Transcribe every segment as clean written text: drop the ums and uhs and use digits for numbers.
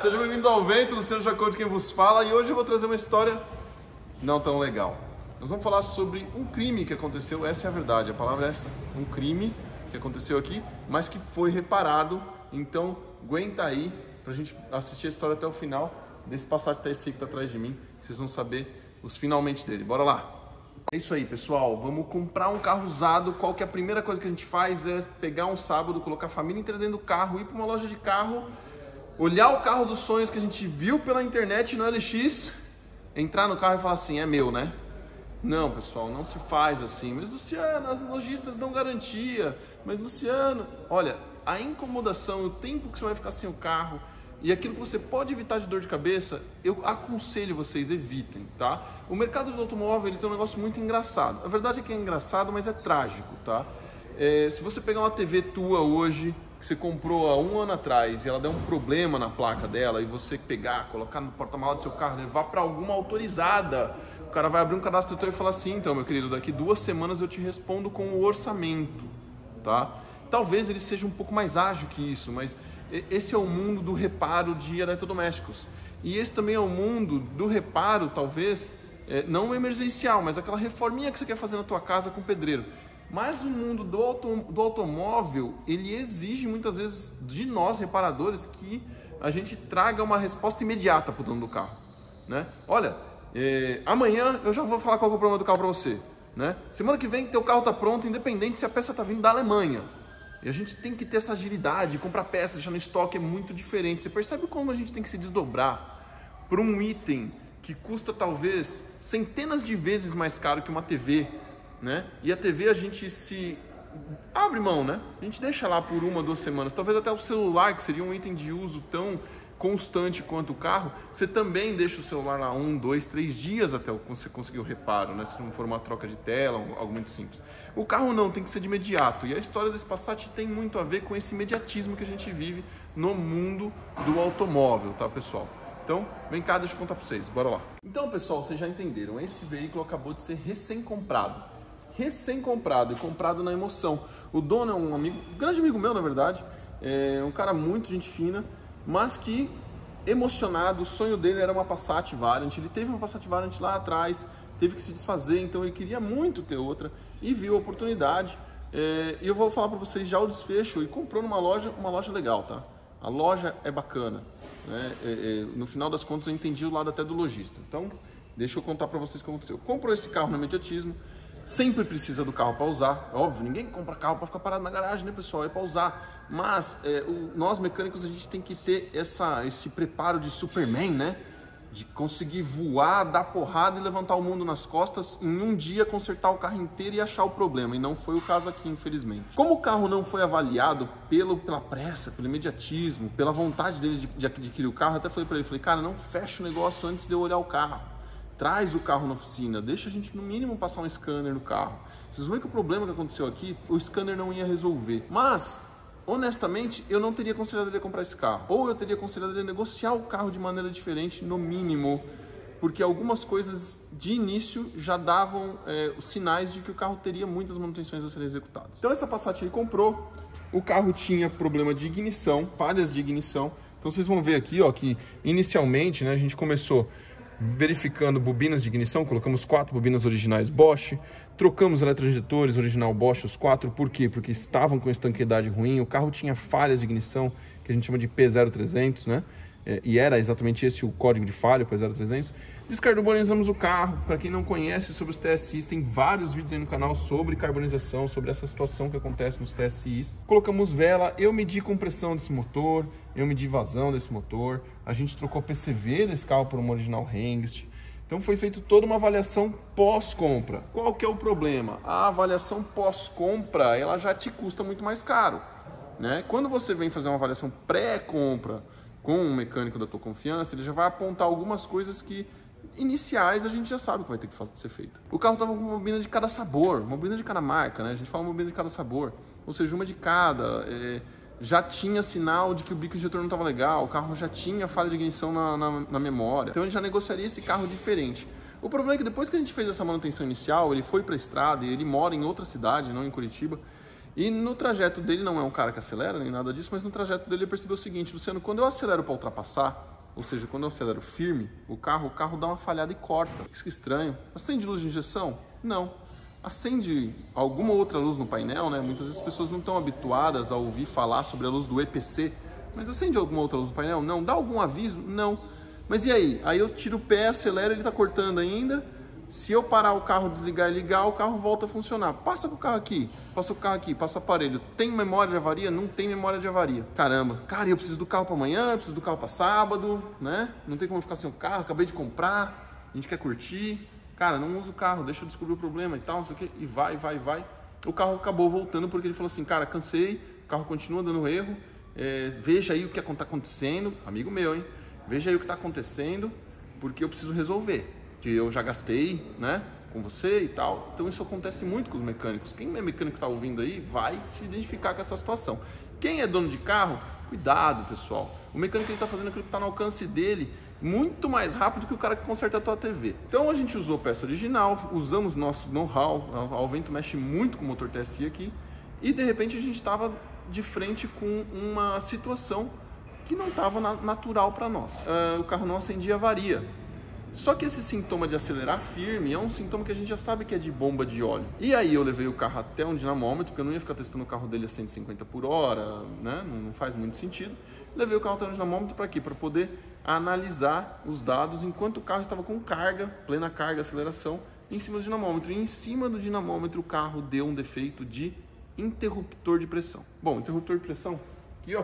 Seja bem-vindo ao Vento, Luciano Jacó de quem vos fala, e hoje eu vou trazer uma história não tão legal. Nós vamos falar sobre um crime que aconteceu, essa é a verdade, a palavra é essa, um crime que aconteceu aqui, mas que foi reparado, então aguenta aí pra gente assistir a história até o final desse Passat TSI que tá atrás de mim, vocês vão saber os finalmente dele, bora lá! É isso aí, pessoal, vamos comprar um carro usado. Qual que é a primeira coisa que a gente faz? É pegar um sábado, colocar a família inteira dentro do carro, ir para uma loja de carro, olhar o carro dos sonhos que a gente viu pela internet no LX, entrar no carro e falar assim, é meu, né? Não, pessoal, não se faz assim. Mas, Luciano, as lojistas dão garantia. Mas, Luciano, olha, a incomodação, o tempo que você vai ficar sem o carro e aquilo que você pode evitar de dor de cabeça, eu aconselho vocês, evitem, tá? O mercado do automóvel, ele tem um negócio muito engraçado. A verdade é que é engraçado, mas é trágico, tá? Se você pegar uma TV tua hoje, que você comprou há um ano atrás, e ela der um problema na placa dela, e você pegar, colocar no porta-malas do seu carro, levar para alguma autorizada, o cara vai abrir um cadastro teu e falar assim, então, meu querido, daqui 2 semanas eu te respondo com o orçamento, tá? Talvez ele seja um pouco mais ágil que isso, mas esse é o mundo do reparo de eletrodomésticos. E esse também é o mundo do reparo, talvez, não emergencial, mas aquela reforminha que você quer fazer na tua casa com pedreiro. Mas o mundo do automóvel, ele exige muitas vezes de nós, reparadores, que a gente traga uma resposta imediata para o dono do carro, né? Olha, amanhã eu já vou falar qual é o problema do carro para você, né? Semana que vem teu carro está pronto, independente se a peça está vindo da Alemanha. E a gente tem que ter essa agilidade, comprar peça, deixar no estoque é muito diferente. Você percebe como a gente tem que se desdobrar por um item que custa talvez centenas de vezes mais caro que uma TV, né? E a TV a gente se abre mão, né? A gente deixa lá por 1 ou 2 semanas. Talvez até o celular, que seria um item de uso tão constante quanto o carro, você também deixa o celular lá 1, 2, 3 dias até você conseguir o reparo, né? Se não for uma troca de tela, algo muito simples. O carro não, tem que ser de imediato. E a história desse Passat tem muito a ver com esse imediatismo que a gente vive no mundo do automóvel, tá, pessoal? Então, vem cá, deixa eu contar para vocês, bora lá. Então, pessoal, vocês já entenderam, esse veículo acabou de ser recém-comprado e comprado na emoção. O dono é um amigo, um grande amigo meu, na verdade, é um cara muito gente fina, mas que, emocionado, o sonho dele era uma Passat Variant. Ele teve uma Passat Variant lá atrás, teve que se desfazer, então ele queria muito ter outra e viu a oportunidade. E eu vou falar para vocês já o desfecho, e comprou numa loja, uma loja legal, tá? A loja é bacana, né? No final das contas eu entendi o lado até do lojista. Então, deixa eu contar para vocês o que aconteceu. Comprou esse carro no imediatismo. Sempre precisa do carro para usar, é óbvio, ninguém compra carro para ficar parado na garagem, né, pessoal? É para usar. Mas nós mecânicos, a gente tem que ter esse preparo de Superman, né? De conseguir voar, dar porrada e levantar o mundo nas costas, em um dia consertar o carro inteiro e achar o problema. E não foi o caso aqui, infelizmente. Como o carro não foi avaliado pela pressa, pelo imediatismo, pela vontade dele de adquirir o carro, eu até falei para ele, cara, não fecha o negócio antes de eu olhar o carro. Traz o carro na oficina, deixa a gente no mínimo passar um scanner no carro. Vocês vão ver que o problema que aconteceu aqui, o scanner não ia resolver. Mas, honestamente, eu não teria aconselhado ele a comprar esse carro. Ou eu teria aconselhado ele a negociar o carro de maneira diferente, no mínimo. Porque algumas coisas de início já davam os sinais de que o carro teria muitas manutenções a serem executadas. Então essa Passat ele comprou, o carro tinha problema de ignição, falhas de ignição. Então vocês vão ver aqui, ó, que inicialmente, né, a gente começou verificando bobinas de ignição, colocamos 4 bobinas originais Bosch, trocamos eletroinjetores original Bosch, os 4, por quê? Porque estavam com estanqueidade ruim, o carro tinha falhas de ignição, que a gente chama de P0300, né? E era exatamente esse o código de falha, P0300. Descarbonizamos o carro. Para quem não conhece sobre os TSIs, tem vários vídeos aí no canal sobre carbonização, sobre essa situação que acontece nos TSIs. Colocamos vela, eu medi compressão desse motor, eu medi vazão desse motor, a gente trocou a PCV desse carro por uma original Hengst. Então foi feita toda uma avaliação pós-compra. Qual que é o problema? A avaliação pós-compra, ela já te custa muito mais caro, né? Quando você vem fazer uma avaliação pré-compra com um mecânico da tua confiança, ele já vai apontar algumas coisas que iniciais a gente já sabe que vai ter que ser feito. O carro estava com uma bobina de cada sabor, uma bobina de cada marca, né? A gente fala uma bobina de cada sabor, ou seja, uma de cada. Já tinha sinal de que o bico injetor não estava legal, o carro já tinha falha de ignição na memória, então a gente já negociaria esse carro diferente. O problema é que depois que a gente fez essa manutenção inicial, ele foi para a estrada e ele mora em outra cidade, não em Curitiba, E no trajeto dele, não é um cara que acelera nem nada disso, mas no trajeto dele ele percebeu o seguinte: Luciano, quando eu acelero para ultrapassar, ou seja, quando eu acelero firme, o carro dá uma falhada e corta. Isso que estranho. Acende luz de injeção? Não. Acende alguma outra luz no painel, né? Muitas vezes as pessoas não estão habituadas a ouvir falar sobre a luz do EPC, mas acende alguma outra luz no painel? Não. Dá algum aviso? Não. Mas e aí? Aí eu tiro o pé, acelero, ele está cortando ainda. Se eu parar o carro, desligar e ligar, o carro volta a funcionar. Passa com o carro aqui, passa o carro aqui, passa o aparelho. Tem memória de avaria? Não tem memória de avaria. Caramba, cara, eu preciso do carro para amanhã, eu preciso do carro para sábado, né? Não tem como ficar sem o carro, acabei de comprar, a gente quer curtir. Cara, não usa o carro, deixa eu descobrir o problema e tal, não sei o quê. E vai. O carro acabou voltando porque ele falou assim: cara, cansei, o carro continua dando erro, veja aí o que está acontecendo, amigo meu, hein? Veja aí o que está acontecendo, porque eu preciso resolver. Que eu já gastei, né, com você e tal. Então isso acontece muito com os mecânicos. Quem é mecânico que está ouvindo aí vai se identificar com essa situação. Quem é dono de carro, cuidado, pessoal. O mecânico está fazendo aquilo que está no alcance dele muito mais rápido que o cara que conserta a tua TV. Então a gente usou peça original, usamos nosso know-how. A Alvento mexe muito com o motor TSI aqui e de repente a gente estava de frente com uma situação que não estava natural para nós. O carro não acendia avaria. Só que esse sintoma de acelerar firme é um sintoma que a gente já sabe que é de bomba de óleo. E aí eu levei o carro até um dinamômetro, porque eu não ia ficar testando o carro dele a 150 por hora, né? Não faz muito sentido. Levei o carro até um dinamômetro para quê? Para poder analisar os dados enquanto o carro estava com carga, plena carga, aceleração, em cima do dinamômetro. E em cima do dinamômetro o carro deu um defeito de interruptor de pressão. Bom, interruptor de pressão, aqui ó,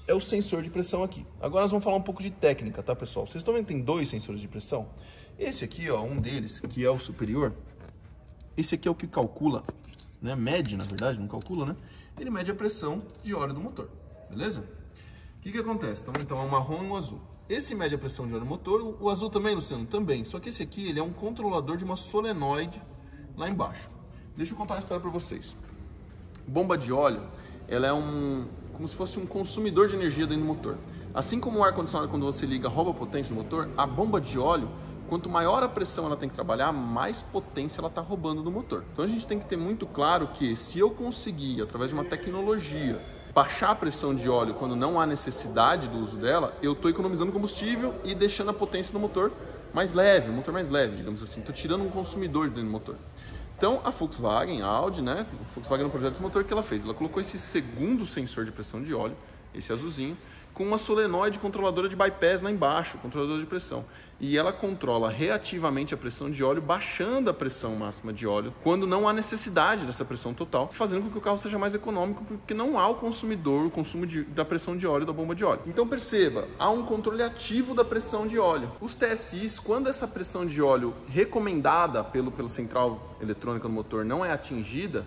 é o sensor de pressão aqui. Agora nós vamos falar um pouco de técnica, tá, pessoal? Vocês estão vendo que tem dois sensores de pressão? Esse aqui, ó, um deles, que é o superior, esse aqui é o que calcula, né? Mede, na verdade, não calcula, né? Ele mede a pressão de óleo do motor, beleza? O que acontece? Então é o marrom e o azul. Esse mede a pressão de óleo do motor, o azul também, Luciano? Também. Só que esse aqui, ele é um controlador de uma solenoide lá embaixo. Deixa eu contar uma história para vocês. Bomba de óleo, ela é como se fosse um consumidor de energia dentro do motor. Assim como o ar-condicionado, quando você liga, rouba potência do motor, a bomba de óleo, quanto maior a pressão ela tem que trabalhar, mais potência ela está roubando do motor. Então a gente tem que ter muito claro que se eu conseguir, através de uma tecnologia, baixar a pressão de óleo quando não há necessidade do uso dela, eu estou economizando combustível e deixando a potência do motor mais leve, o motor mais leve, digamos assim. Estou tirando um consumidor dentro do motor. Então, a Volkswagen, a Audi, né? A Volkswagen no projeto desse motor, o que ela fez? Ela colocou esse segundo sensor de pressão de óleo, esse azulzinho, com uma solenoide controladora de bypass lá embaixo, controladora de pressão. E ela controla reativamente a pressão de óleo, baixando a pressão máxima de óleo, quando não há necessidade dessa pressão total, fazendo com que o carro seja mais econômico, porque não há o consumo da pressão de óleo da bomba de óleo. Então perceba, há um controle ativo da pressão de óleo. Os TSIs, quando essa pressão de óleo recomendada pela central eletrônica do motor não é atingida,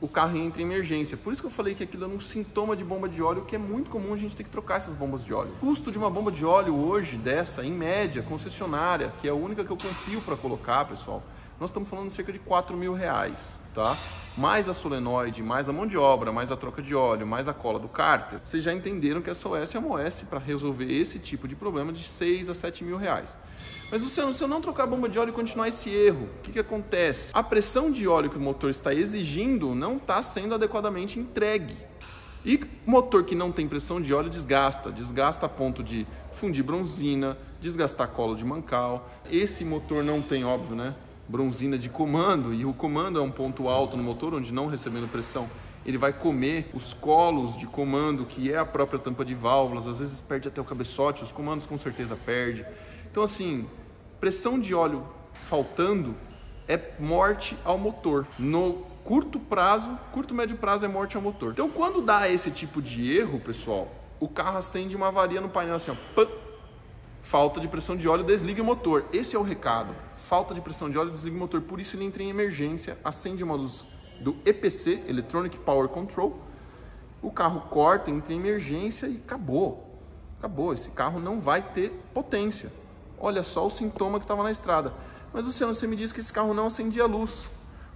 o carro entra em emergência. Por isso que eu falei que aquilo é um sintoma de bomba de óleo, que é muito comum a gente ter que trocar essas bombas de óleo. O custo de uma bomba de óleo hoje, dessa, em média, concessionária, que é a única que eu confio para colocar, pessoal, nós estamos falando de cerca de R$4.000, tá? Mais a solenoide, mais a mão de obra, mais a troca de óleo, mais a cola do cárter. Vocês já entenderam que essa OS é uma OS para resolver esse tipo de problema de R$6.000 a R$7.000. Mas, Luciano, se eu não trocar a bomba de óleo e continuar esse erro, o que acontece? A pressão de óleo que o motor está exigindo não está sendo adequadamente entregue. E motor que não tem pressão de óleo desgasta a ponto de fundir bronzina, desgastar colo de mancal. Esse motor não tem, óbvio, né, bronzina de comando, e o comando é um ponto alto no motor, onde não recebendo pressão, ele vai comer os colos de comando, que é a própria tampa de válvulas, às vezes perde até o cabeçote, os comandos com certeza perde. Então, assim, pressão de óleo faltando é morte ao motor. No curto médio prazo é morte ao motor. Então, quando dá esse tipo de erro, pessoal, o carro acende uma avaria no painel assim, ó, pã, falta de pressão de óleo, desliga o motor. Esse é o recado. Falta de pressão de óleo, desliga o motor. Por isso ele entra em emergência, acende uma luz do EPC, Electronic Power Control. O carro corta, entra em emergência e acabou. Acabou. Esse carro não vai ter potência. Olha só o sintoma que estava na estrada. Mas, Luciano, você me disse que esse carro não acendia luz.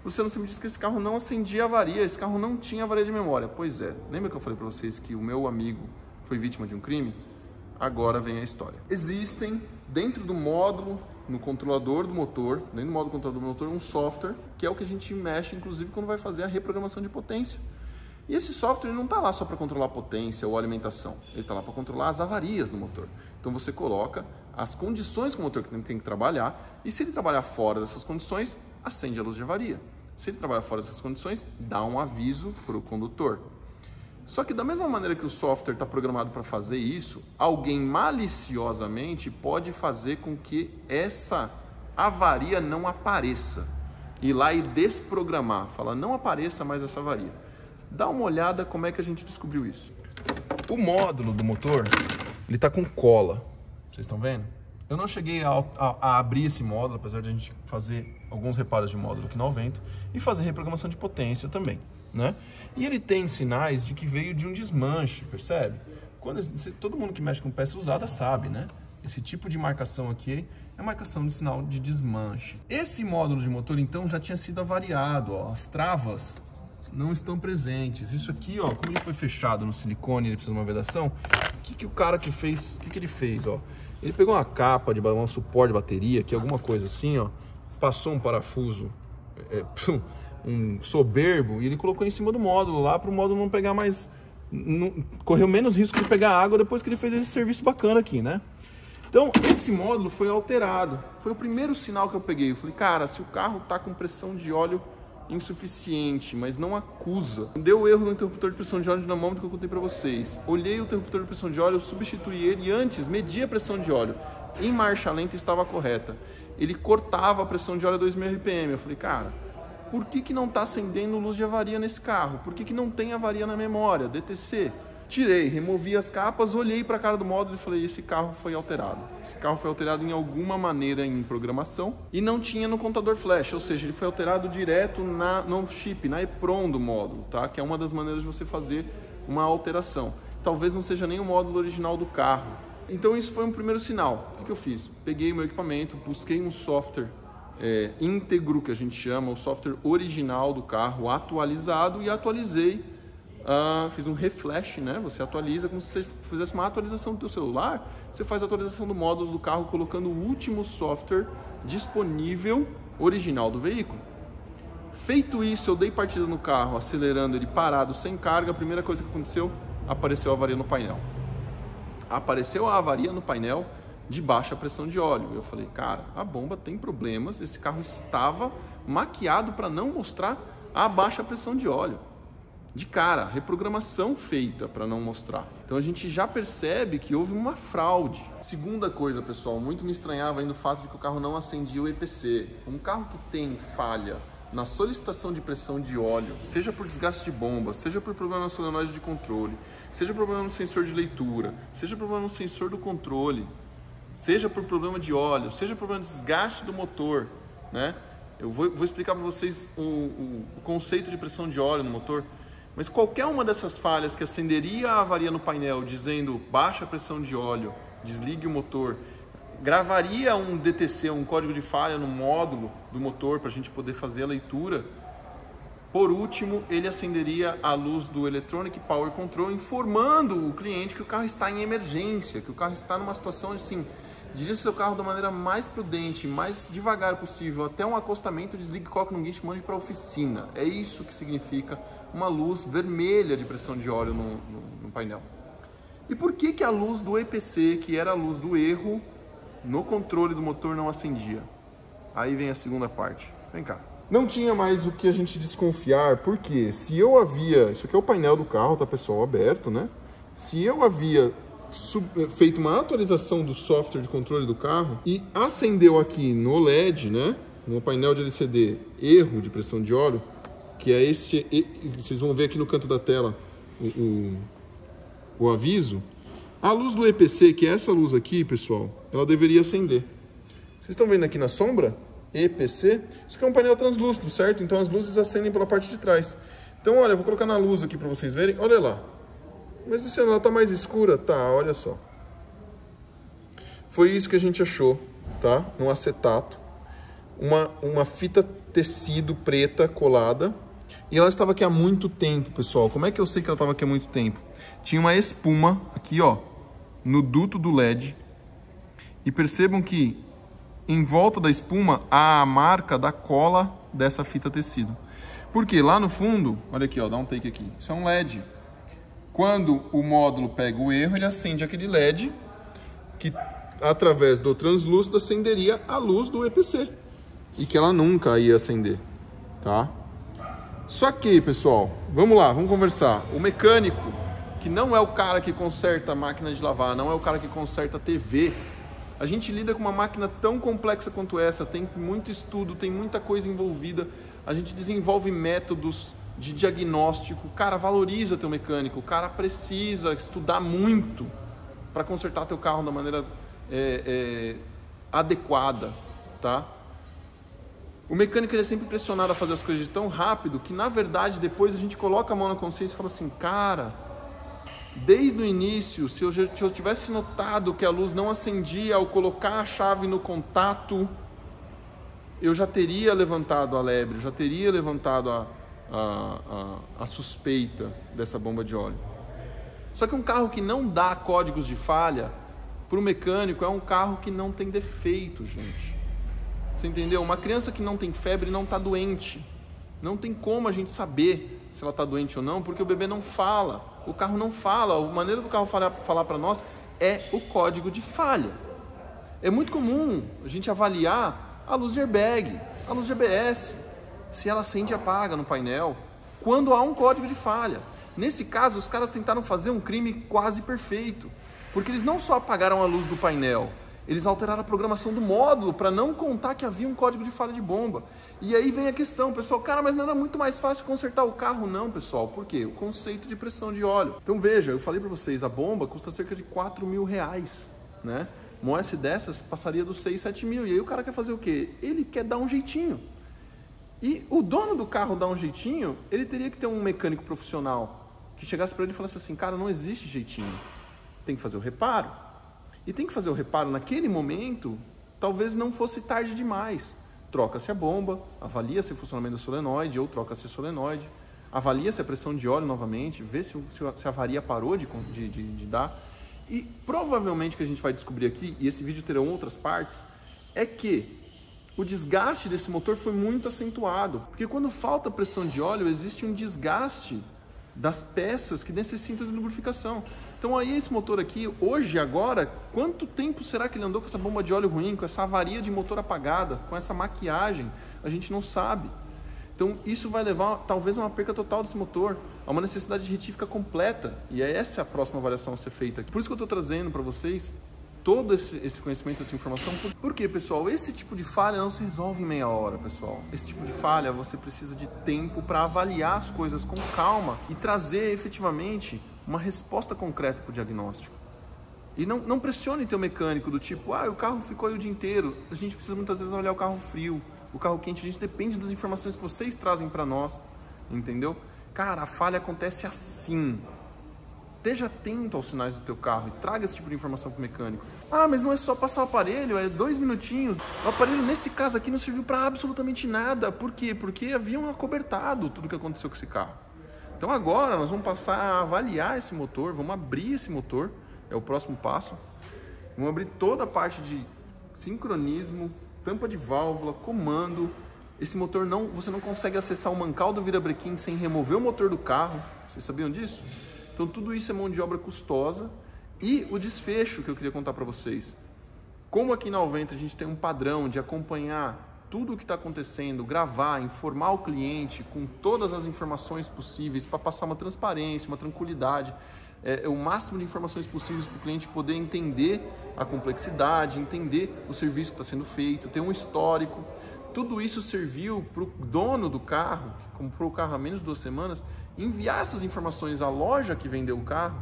Luciano, você me disse que esse carro não acendia avaria. Esse carro não tinha avaria de memória. Pois é. Lembra que eu falei para vocês que o meu amigo foi vítima de um crime? Agora vem a história. Existem, dentro do módulo no controlador do motor, dentro do módulo controlador do motor, um software, que é o que a gente mexe, inclusive, quando vai fazer a reprogramação de potência. E esse software não está lá só para controlar a potência ou a alimentação, ele está lá para controlar as avarias do motor. Então você coloca as condições que o motor tem que trabalhar, e se ele trabalhar fora dessas condições, acende a luz de avaria. Se ele trabalhar fora dessas condições, dá um aviso para o condutor. Só que da mesma maneira que o software está programado para fazer isso, alguém maliciosamente pode fazer com que essa avaria não apareça. Ir lá e desprogramar, falar não apareça mais essa avaria. Dá uma olhada como é que a gente descobriu isso. O módulo do motor, ele está com cola. Vocês estão vendo? Eu não cheguei a abrir esse módulo, apesar de a gente fazer alguns reparos de módulo aqui no vento e fazer reprogramação de potência também, né? E ele tem sinais de que veio de um desmanche, percebe? Todo mundo que mexe com peça usada sabe, né? Esse tipo de marcação aqui é marcação de sinal de desmanche. Esse módulo de motor, então, já tinha sido avariado, ó. As travas não estão presentes. Isso aqui, ó, como ele foi fechado no silicone, ele precisa de uma vedação. O que o cara que fez, o que ele fez, ó? Ele pegou uma capa de um suporte de bateria, que é alguma coisa assim, ó, passou um parafuso, um soberbo, e ele colocou em cima do módulo lá para o módulo não pegar mais, correu menos risco de pegar água depois que ele fez esse serviço bacana aqui, né? Então, esse módulo foi alterado. Foi o primeiro sinal que eu peguei. Eu falei, cara, se o carro tá com pressão de óleo insuficiente, mas não acusa. Deu erro no interruptor de pressão de óleo dinamômetro que eu contei para vocês. Olhei o interruptor de pressão de óleo, eu substituí ele e antes medi a pressão de óleo. Em marcha lenta estava correta. Ele cortava a pressão de óleo a 2.000 RPM. Eu falei, cara, por que não está acendendo luz de avaria nesse carro? Por que não tem avaria na memória? DTC. Tirei, removi as capas, olhei para a cara do módulo e falei, esse carro foi alterado. Esse carro foi alterado em alguma maneira em programação e não tinha no contador flash, ou seja, ele foi alterado direto no chip, na EPROM do módulo, tá? Que é uma das maneiras de você fazer uma alteração. Talvez não seja nem o módulo original do carro. Então isso foi um primeiro sinal. O que eu fiz? Peguei meu equipamento, busquei um software íntegro, que a gente chama, o software original do carro, atualizado, e atualizei. Fiz um reflash, né? Você atualiza como se você fizesse uma atualização do teu celular. Você faz a atualização do módulo do carro colocando o último software disponível original do veículo. Feito isso, eu dei partida no carro, acelerando ele parado, sem carga. A primeira coisa que aconteceu, apareceu a avaria no painel. Apareceu a avaria no painel de baixa pressão de óleo. Eu falei, cara, a bomba tem problemas. Esse carro estava maquiado para não mostrar a baixa pressão de óleo. De cara, reprogramação feita para não mostrar. Então a gente já percebe que houve uma fraude. Segunda coisa, pessoal, muito me estranhava ainda o fato de que o carro não acendia o EPC. Um carro que tem falha na solicitação de pressão de óleo, seja por desgaste de bomba, seja por problema na solenoide de controle, seja problema no sensor de leitura, seja problema no sensor do controle, seja por problema de óleo, seja problema de desgaste do motor, né? Eu vou explicar para vocês o conceito de pressão de óleo no motor. Mas qualquer uma dessas falhas que acenderia a avaria no painel dizendo baixa pressão de óleo, desligue o motor, gravaria um DTC, um código de falha no módulo do motor para a gente poder fazer a leitura. Por último, ele acenderia a luz do Electronic Power Control informando o cliente que o carro está em emergência, que o carro está numa situação assim, dirija seu carro da maneira mais prudente, mais devagar possível, até um acostamento, desligue, coloque no guincho e mande para a oficina. É isso que significa uma luz vermelha de pressão de óleo no painel. E por que a luz do EPC, que era a luz do erro, no controle do motor não acendia? Aí vem a segunda parte. Vem cá. Não tinha mais o que a gente desconfiar, porque se eu havia... Isso aqui é o painel do carro, tá, pessoal? Aberto, né? Se eu havia feito uma atualização do software de controle do carro e acendeu aqui no LED, né? No painel de LCD, erro de pressão de óleo, que é esse... Vocês vão ver aqui no canto da tela o aviso. A luz do EPC, que é essa luz aqui, pessoal, ela deveria acender. Vocês estão vendo aqui na sombra? EPC. Isso aqui é um painel translúcido, certo? Então as luzes acendem pela parte de trás. Então, olha, eu vou colocar na luz aqui para vocês verem. Olha lá. Mas, Luciano, ela tá mais escura? Tá, olha só. Foi isso que a gente achou, tá? No acetato. Uma fita tecido preta colada. E ela estava aqui há muito tempo, pessoal. Como é que eu sei que ela estava aqui há muito tempo? Tinha uma espuma aqui, ó, no duto do LED. E percebam que em volta da espuma a marca da cola dessa fita tecido. Porque lá no fundo, olha aqui, ó, dá um take aqui, isso é um LED. Quando o módulo pega o erro, ele acende aquele LED que, através do translúcido, acenderia a luz do EPC. E que ela nunca ia acender, tá? Só que, pessoal, vamos lá, vamos conversar. O mecânico, que não é o cara que conserta a máquina de lavar, não é o cara que conserta a TV, a gente lida com uma máquina tão complexa quanto essa, tem muito estudo, tem muita coisa envolvida, a gente desenvolve métodos de diagnóstico. Cara, valoriza teu mecânico, o cara precisa estudar muito para consertar teu carro da maneira adequada, tá? O mecânico ele é sempre pressionado a fazer as coisas de tão rápido que, na verdade, depois a gente coloca a mão na consciência e fala assim, cara, desde o início, se eu tivesse notado que a luz não acendia ao colocar a chave no contato, eu já teria levantado a lebre, eu já teria levantado a suspeita dessa bomba de óleo. Só que um carro que não dá códigos de falha, para o mecânico, é um carro que não tem defeito, gente. Você entendeu? Uma criança que não tem febre não está doente. Não tem como a gente saber se ela está doente ou não, porque o bebê não fala. O carro não fala. A maneira do carro falar para nós é o código de falha. É muito comum a gente avaliar a luz de airbag, a luz de ABS, se ela acende e apaga no painel, quando há um código de falha. Nesse caso, os caras tentaram fazer um crime quase perfeito, porque eles não só apagaram a luz do painel, eles alteraram a programação do módulo para não contar que havia um código de falha de bomba. E aí vem a questão, pessoal, cara, mas não era muito mais fácil consertar o carro? Não, pessoal, por quê? O conceito de pressão de óleo. Então veja, eu falei para vocês, a bomba custa cerca de R$4.000, né? Uma OS dessas passaria dos 6, 7 mil. E aí o cara quer fazer o quê? Ele quer dar um jeitinho. E o dono do carro dar um jeitinho, ele teria que ter um mecânico profissional que chegasse para ele e falasse assim, cara, não existe jeitinho, tem que fazer o reparo. E tem que fazer o reparo naquele momento, talvez não fosse tarde demais. Troca-se a bomba, avalia-se o funcionamento do solenoide ou troca-se o solenoide, avalia-se a pressão de óleo novamente, vê se a avaria parou de dar. E provavelmente o que a gente vai descobrir aqui, e esse vídeo terá outras partes, é que o desgaste desse motor foi muito acentuado. Porque quando falta pressão de óleo, existe um desgaste das peças que necessitam de lubrificação. Então aí esse motor aqui, hoje, agora, quanto tempo será que ele andou com essa bomba de óleo ruim, com essa avaria de motor apagada, com essa maquiagem? A gente não sabe. Então isso vai levar talvez a uma perca total desse motor, a uma necessidade de retífica completa. E essa é a próxima avaliação a ser feita. Por isso que eu estou trazendo para vocês todo esse conhecimento, essa informação. Por quê, pessoal? Esse tipo de falha não se resolve em meia hora, pessoal. Esse tipo de falha você precisa de tempo para avaliar as coisas com calma e trazer efetivamente uma resposta concreta para o diagnóstico. E não pressione teu mecânico do tipo, o carro ficou aí o dia inteiro. A gente precisa muitas vezes olhar o carro frio, o carro quente. A gente depende das informações que vocês trazem para nós, entendeu? Cara, a falha acontece assim. Esteja atento aos sinais do teu carro e traga esse tipo de informação para o mecânico. Mas não é só passar o aparelho, é 2 minutinhos. O aparelho, nesse caso aqui, não serviu para absolutamente nada. Por quê? Porque haviam acobertado tudo que aconteceu com esse carro. Então agora nós vamos passar a avaliar esse motor, vamos abrir esse motor, é o próximo passo. Vamos abrir toda a parte de sincronismo, tampa de válvula, comando. Esse motor você não consegue acessar o mancal do virabrequim sem remover o motor do carro. Vocês sabiam disso? Então tudo isso é mão de obra custosa. E o desfecho que eu queria contar para vocês. Como aqui na Alventra a gente tem um padrão de acompanhar tudo o que está acontecendo, gravar, informar o cliente com todas as informações possíveis para passar uma transparência, uma tranquilidade, o máximo de informações possíveis para o cliente poder entender a complexidade, entender o serviço que está sendo feito, ter um histórico. Tudo isso serviu para o dono do carro, que comprou o carro há menos de 2 semanas, enviar essas informações à loja que vendeu o carro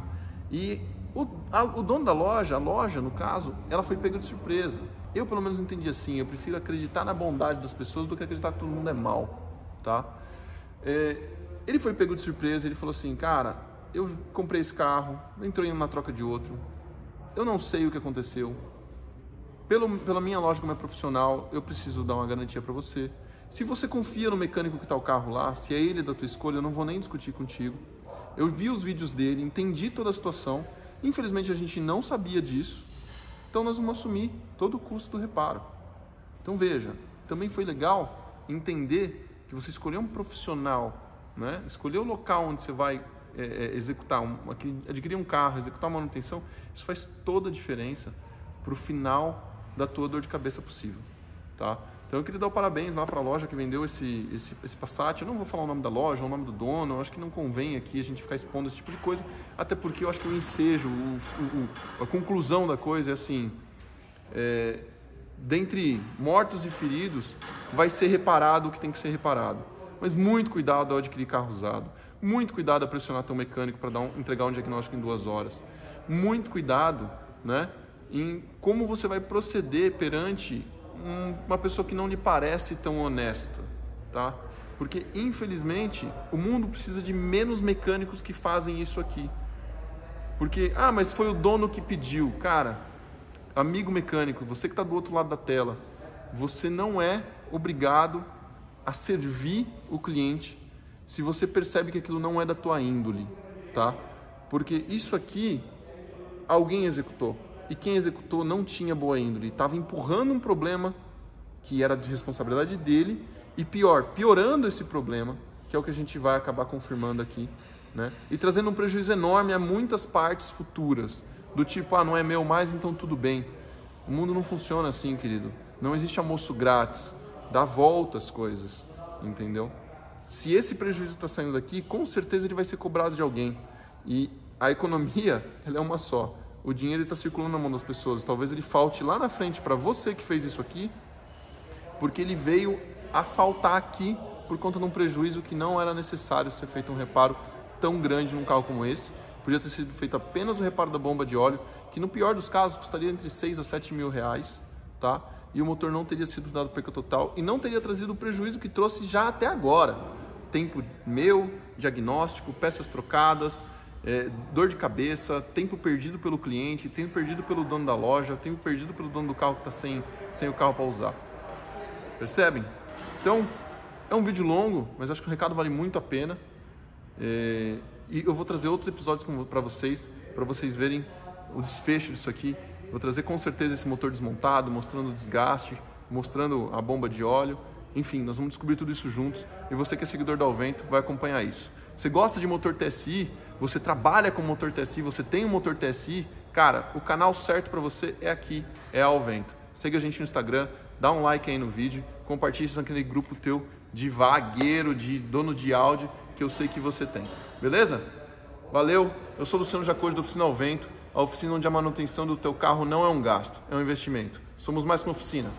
e o dono da loja, a loja no caso, ela foi pega de surpresa. Eu pelo menos entendi assim, eu prefiro acreditar na bondade das pessoas do que acreditar que todo mundo é mal, tá? Ele foi pego de surpresa, ele falou assim, cara, eu comprei esse carro, entrou em uma troca de outro, eu não sei o que aconteceu, pela minha lógica como é profissional, eu preciso dar uma garantia para você. Se você confia no mecânico que está o carro lá, se é ele da tua escolha, eu não vou nem discutir contigo. Eu vi os vídeos dele, entendi toda a situação, infelizmente a gente não sabia disso. Então nós vamos assumir todo o custo do reparo. Então veja, também foi legal entender que você escolheu um profissional, né? Escolher o local onde você vai executar, adquirir um carro, executar uma manutenção, isso faz toda a diferença para o final da tua dor de cabeça possível, tá? Então eu queria dar o parabéns lá para a loja que vendeu esse Passat. Eu não vou falar o nome da loja, o nome do dono, eu acho que não convém aqui a gente ficar expondo esse tipo de coisa, até porque eu acho que o ensejo, a conclusão da coisa é assim, dentre mortos e feridos, vai ser reparado o que tem que ser reparado. Mas muito cuidado ao adquirir carro usado. Muito cuidado a pressionar teu mecânico para entregar um diagnóstico em 2 horas. Muito cuidado, né, em como você vai proceder perante uma pessoa que não lhe parece tão honesta, tá? Porque, infelizmente, o mundo precisa de menos mecânicos que fazem isso aqui. Porque, mas foi o dono que pediu. Cara, amigo mecânico, você que está do outro lado da tela, você não é obrigado a servir o cliente se você percebe que aquilo não é da tua índole, tá? Porque isso aqui alguém executou, e quem executou não tinha boa índole, estava empurrando um problema que era de responsabilidade dele e piorando esse problema, que é o que a gente vai acabar confirmando aqui, né? E trazendo um prejuízo enorme a muitas partes futuras, do tipo, não é meu mais, então tudo bem. O mundo não funciona assim, querido. Não existe almoço grátis, dá volta às coisas, entendeu? Se esse prejuízo está saindo daqui, com certeza ele vai ser cobrado de alguém. E a economia, ela é uma só. O dinheiro está circulando na mão das pessoas. Talvez ele falte lá na frente para você que fez isso aqui, porque ele veio a faltar aqui por conta de um prejuízo que não era necessário ser feito um reparo tão grande num carro como esse. Podia ter sido feito apenas o reparo da bomba de óleo, que no pior dos casos custaria entre 6 a 7 mil reais, tá? E o motor não teria sido dado perca total e não teria trazido o prejuízo que trouxe já até agora. Tempo meu, diagnóstico, peças trocadas, dor de cabeça, tempo perdido pelo cliente, tempo perdido pelo dono da loja, tempo perdido pelo dono do carro que está sem o carro para usar. Percebem? Então, é um vídeo longo, mas acho que o recado vale muito a pena. E eu vou trazer outros episódios para vocês verem o desfecho disso aqui. Vou trazer com certeza esse motor desmontado, mostrando o desgaste, mostrando a bomba de óleo. Enfim, nós vamos descobrir tudo isso juntos. E você que é seguidor da Alvento vai acompanhar isso. Você gosta de motor TSI? Você trabalha com motor TSI? Você tem um motor TSI? Cara, o canal certo para você é aqui, é a Alvento. Segue a gente no Instagram, dá um like aí no vídeo, compartilha isso naquele grupo teu de vagueiro, de dono de áudio, que eu sei que você tem. Beleza? Valeu, eu sou o Luciano Jacode da Oficina Alvento, a oficina onde a manutenção do teu carro não é um gasto, é um investimento. Somos mais que uma oficina.